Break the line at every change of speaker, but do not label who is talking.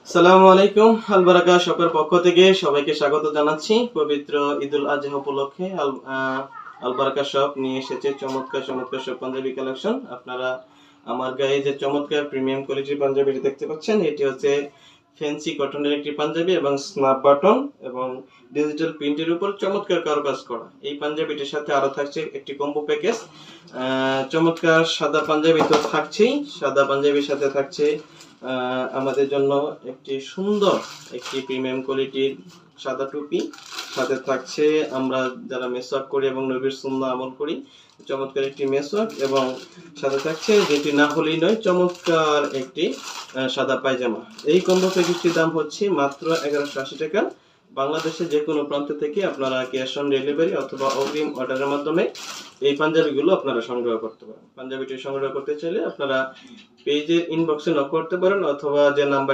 আসসালামু আলাইকুম। আল বারাকা শপের পক্ষ থেকে সবাইকে স্বাগত জানাচ্ছি। পবিত্র ঈদুল আজহা উপলক্ষে আল বারাকা শপ নিয়ে এসেছে চমৎকার চমৎকার সব পাঞ্জাবি কালেকশন। আপনারা আমার গায়ে যে চমৎকার প্রিমিয়াম কোয়ালিটির পাঞ্জাবিটি দেখতে পাচ্ছেন, এটি হচ্ছে ফ্যান্সি কটনের একটি পাঞ্জাবি এবং স্ন্যাপ বাটন এবং ডিজিটাল প্রিন্টের উপর চমৎকার কারুকাজ করা। এই পাঞ্জাবিটির সাথে আরো থাকছে একটি কম্বো প্যাকেজ। চমৎকার সাদা পাঞ্জাবি তো থাকছেই, সাদা পাঞ্জাবির সাথে থাকছে আমাদের জন্য একটি সুন্দর একটি প্রিমিয়াম কোয়ালিটির সাদা টুপি। সাথে থাকছে আমরা যারা মেসওয়াক করি এবং নবীর সুন্নাহ আমল করি, চমৎকার একটি মেসওয়াক, এবং সাথে থাকছে যেটি না হলেই নয় চমৎকার একটি সাদা পায়জামা। এই কম্বো প্যাকেজটির দাম হচ্ছে মাত্র 1180 টাকা। বাংলাদেশের যে কোনো প্রান্ত থেকে আপনারা ক্যাশ অন ডেলিভারি অথবা অগ্রিম অর্ডারের মাধ্যমে এই পাঞ্জাবিগুলো আপনারা সংগ্রহ করতে পারেন। পাঞ্জাবিটি সংগ্রহ করতে চাইলে আপনারা পেজের ইনবক্সে নক করতে পারেন অথবা যে নাম্বার